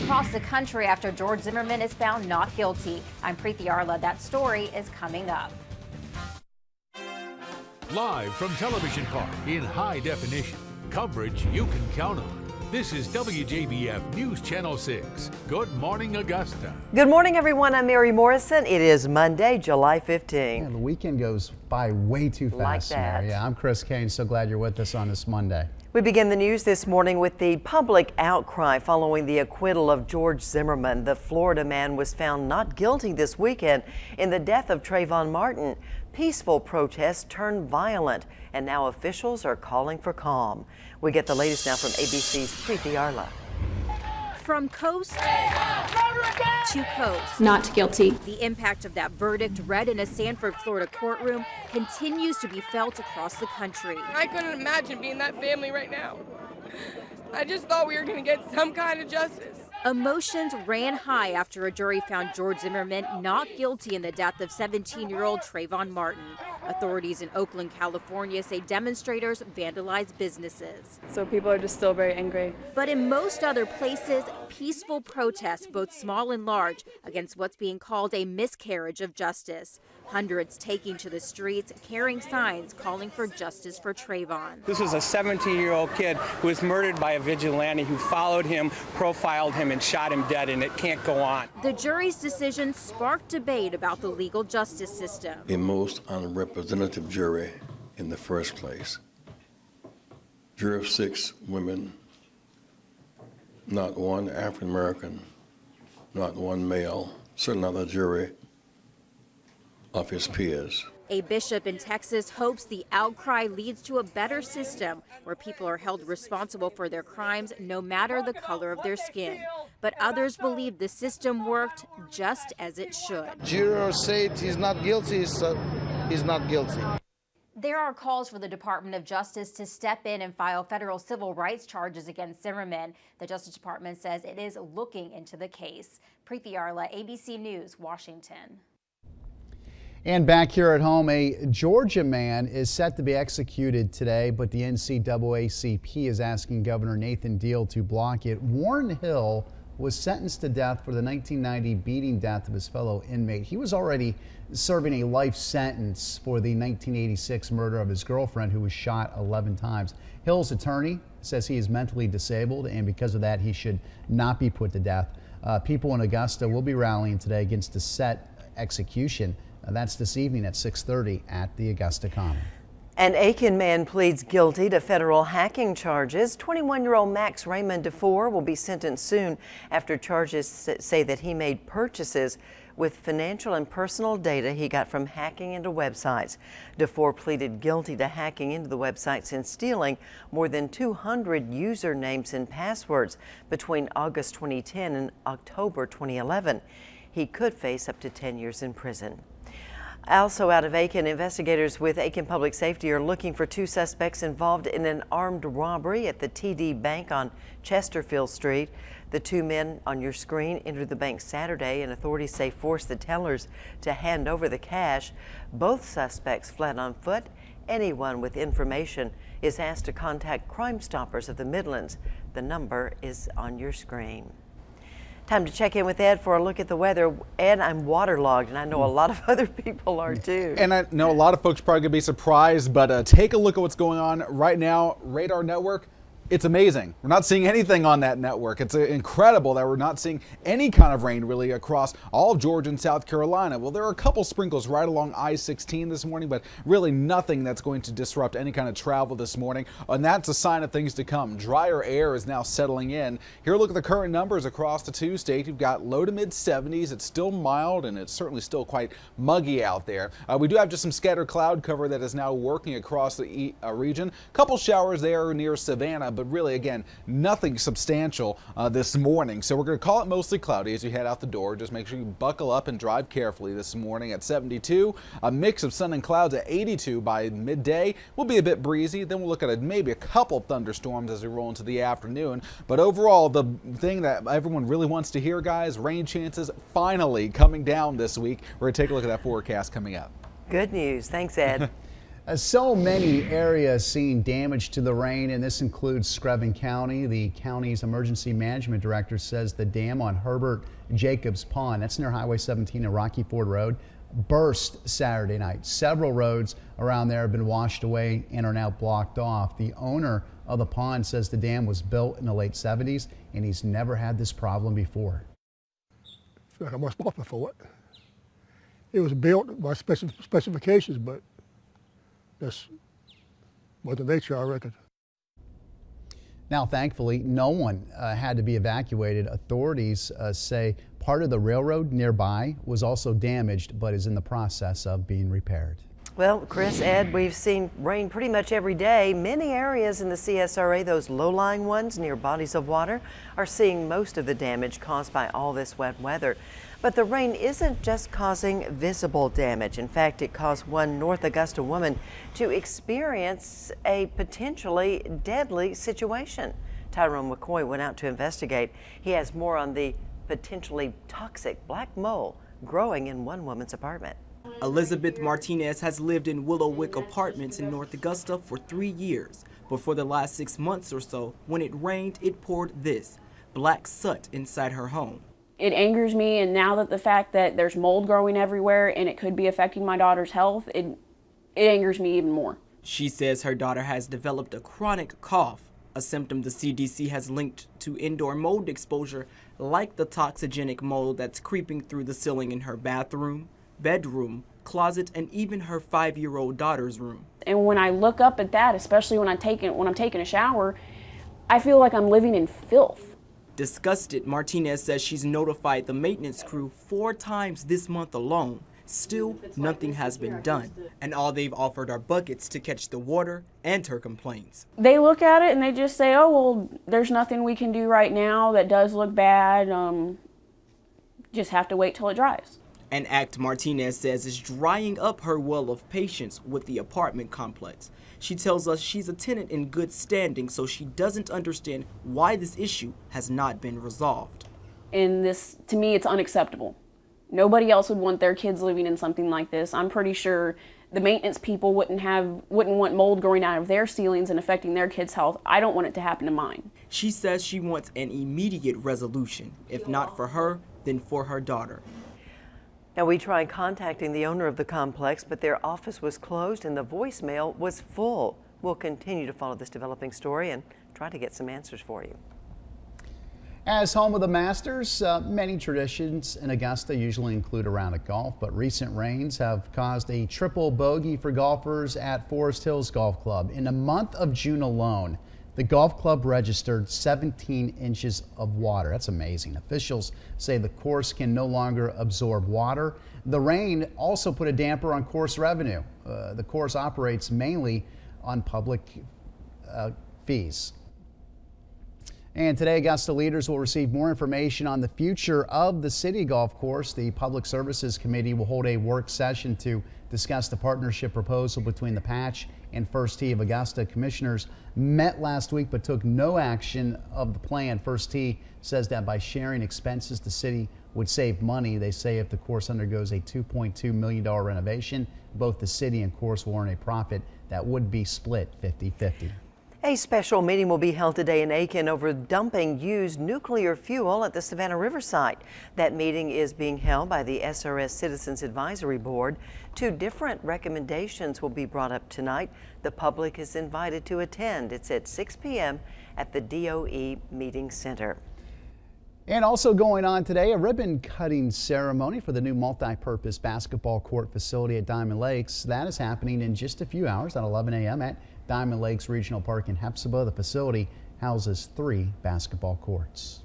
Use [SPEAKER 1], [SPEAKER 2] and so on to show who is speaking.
[SPEAKER 1] across the country after George Zimmerman is found not guilty. I'm Preeti Arla. That story is coming up.
[SPEAKER 2] Live from Television Park in high definition. Coverage you can count on. This is WJBF News Channel 6. Good morning, Augusta.
[SPEAKER 3] Good morning, everyone. I'm Mary Morrison. It is Monday, July 15th.
[SPEAKER 4] Yeah, the weekend goes by way too fast,
[SPEAKER 3] like that.
[SPEAKER 4] Mary. Yeah, I'm Chris Kane. So glad you're with us on this Monday.
[SPEAKER 3] We begin the news this morning with the public outcry following the acquittal of George Zimmerman. The Florida man was found not guilty this weekend in the death of Trayvon Martin. Peaceful protests turned violent, and now officials are calling for calm. We get the latest now from ABC's Preeti Arla.
[SPEAKER 1] From coast to coast.
[SPEAKER 5] Not guilty.
[SPEAKER 1] The impact of that verdict read in a Sanford, Florida courtroom continues to be felt across the country.
[SPEAKER 6] I couldn't imagine being that family right now. I just thought we were going to get some kind of justice.
[SPEAKER 1] Emotions ran high after a jury found George Zimmerman not guilty in the death of 17-year-old Trayvon Martin. Authorities in Oakland, California say demonstrators vandalized businesses.
[SPEAKER 7] So people are just still very angry.
[SPEAKER 1] But in most other places, peaceful protests, both small and large, against what's being called a miscarriage of justice. Hundreds taking to the streets, carrying signs calling for justice for Trayvon.
[SPEAKER 8] This was a 17-year-old kid who was murdered by a vigilante who followed him, profiled him, and shot him dead, and it can't go on.
[SPEAKER 1] The jury's decision sparked debate about the legal justice system.
[SPEAKER 9] A most unrepresentative jury in the first place. Jury of 6 women, not one African American, not one male, certainly not a jury of his peers.
[SPEAKER 1] A bishop in Texas hopes the outcry leads to a better system where people are held responsible for their crimes no matter the color of their skin. But others believe the system worked just as it should.
[SPEAKER 10] Juror said he's not guilty, so he's not guilty.
[SPEAKER 1] There are calls for the Department of Justice to step in and file federal civil rights charges against Zimmerman. The Justice Department says it is looking into the case. Preeti Arla, ABC News, Washington.
[SPEAKER 4] And back here at home, a Georgia man is set to be executed today, but the NCAACP is asking Governor Nathan Deal to block it. Warren Hill was sentenced to death for the 1990 beating death of his fellow inmate. He was already serving a life sentence for the 1986 murder of his girlfriend, who was shot 11 times. Hill's attorney says he is mentally disabled, and because of that, he should not be put to death. People in Augusta will be rallying today against a set execution. That's this evening at 6:30 at the Augusta Common.
[SPEAKER 3] An Aiken man pleads guilty to federal hacking charges. 21-year-old Max Raymond DeFore will be sentenced soon after charges say that he made purchases with financial and personal data he got from hacking into websites. DeFore pleaded guilty to hacking into the websites and stealing more than 200 usernames and passwords between August 2010 and October 2011. He could face up to 10 years in prison. Also out of Aiken, investigators with Aiken Public Safety are looking for 2 suspects involved in an armed robbery at the TD Bank on Chesterfield Street. The 2 men on your screen entered the bank Saturday, and authorities say forced the tellers to hand over the cash. Both suspects fled on foot. Anyone with information is asked to contact Crime Stoppers of the Midlands. The number is on your screen. Time to check in with Ed for a look at the weather. Ed, I'm waterlogged, and I know a lot of other people are too.
[SPEAKER 11] And I know a lot of folks probably going to be surprised, but take a look at what's going on right now. Radar network, it's amazing. We're not seeing anything on that network. It's incredible that we're not seeing any kind of rain really across all of Georgia and South Carolina. Well, there are a couple sprinkles right along I-16 this morning, but really nothing that's going to disrupt any kind of travel this morning. And that's a sign of things to come. Drier air is now settling in. Here, look at the current numbers across the 2 states. You've got low to mid 70s. It's still mild, and it's certainly still quite muggy out there. We do have just some scattered cloud cover that is now working across the region. Couple showers there near Savannah, but really, again, nothing substantial this morning. So we're going to call it mostly cloudy as you head out the door. Just make sure you buckle up and drive carefully this morning at 72. A mix of sun and clouds at 82 by midday. Will be a bit breezy. Then we'll look at maybe a couple thunderstorms as we roll into the afternoon. But overall, the thing that everyone really wants to hear, guys, rain chances finally coming down this week. We're going to take a look at that forecast coming up.
[SPEAKER 3] Good news. Thanks, Ed.
[SPEAKER 4] So many areas seeing damage to the rain, and this includes Screven County. The county's emergency management director says the dam on Herbert Jacobs Pond, that's near Highway 17 and Rocky Ford Road, burst Saturday night. Several roads around there have been washed away and are now blocked off. The owner of the pond says the dam was built in the late 70s and he's never had this problem before.
[SPEAKER 5] I feel like I'm responsible for it. It was built by specifications, but that's Mother Nature, I reckon.
[SPEAKER 4] Now, thankfully, no one had to be evacuated. Authorities say part of the railroad nearby was also damaged, but is in the process of being repaired.
[SPEAKER 3] Well, Chris, Ed, we've seen rain pretty much every day. Many areas in the CSRA, those low-lying ones near bodies of water, are seeing most of the damage caused by all this wet weather. But the rain isn't just causing visible damage. In fact, it caused one North Augusta woman to experience a potentially deadly situation. Tyrone McCoy went out to investigate. He has more on the potentially toxic black mold growing in one woman's apartment.
[SPEAKER 12] Elizabeth Martinez has lived in Willowwick Apartments in North Augusta for 3 years. But for the last 6 months or so, when it rained, it poured this black soot inside her home.
[SPEAKER 7] It angers me, and now that the fact that there's mold growing everywhere and it could be affecting my daughter's health, it angers me even more.
[SPEAKER 12] She says her daughter has developed a chronic cough, a symptom the CDC has linked to indoor mold exposure, like the toxigenic mold that's creeping through the ceiling in her bathroom, bedroom, closet, and even her 5-year-old daughter's room.
[SPEAKER 7] And when I look up at that, especially when I'm taking a shower, I feel like I'm living in filth.
[SPEAKER 12] Disgusted, Martinez says she's notified the maintenance crew 4 times this month alone. Still, nothing has been done, and all they've offered are buckets to catch the water and her complaints.
[SPEAKER 7] They look at it and they just say, oh, well, there's nothing we can do right now. That does look bad. Just have to wait till it dries.
[SPEAKER 12] An act Martinez says is drying up her well of patience with the apartment complex. She tells us she's a tenant in good standing, so she doesn't understand why this issue has not been resolved.
[SPEAKER 7] And this, to me, it's unacceptable. Nobody else would want their kids living in something like this. I'm pretty sure the maintenance people wouldn't want mold growing out of their ceilings and affecting their kids' health. I don't want it to happen to mine.
[SPEAKER 12] She says she wants an immediate resolution, if not for her, then for her daughter.
[SPEAKER 3] Now, we tried contacting the owner of the complex, but their office was closed and the voicemail was full. We'll continue to follow this developing story and try to get some answers for you.
[SPEAKER 4] As home of the Masters, many traditions in Augusta usually include a round of golf, but recent rains have caused a triple bogey for golfers at Forest Hills Golf Club. In the month of June alone, the golf club registered 17 inches of water. That's amazing. Officials say the course can no longer absorb water. The rain also put a damper on course revenue. The course operates mainly on public fees. And today, Augusta leaders will receive more information on the future of the city golf course. The Public Services Committee will hold a work session to discuss the partnership proposal between the Patch and First Tee of Augusta. Commissioners met last week but took no action of the plan. First Tee says that by sharing expenses, the city would save money. They say if the course undergoes a $2.2 million renovation, both the city and course will earn a profit that would be split 50-50.
[SPEAKER 3] A special meeting will be held today in Aiken over dumping used nuclear fuel at the Savannah River site. That meeting is being held by the SRS Citizens Advisory Board. 2 different recommendations will be brought up tonight. The public is invited to attend. It's at 6 p.m. at the DOE Meeting Center.
[SPEAKER 4] And also going on today, a ribbon cutting ceremony for the new multi-purpose basketball court facility at Diamond Lakes. That is happening in just a few hours at 11 a.m. at Diamond Lakes Regional Park in Hephzibah. The facility houses 3 basketball courts.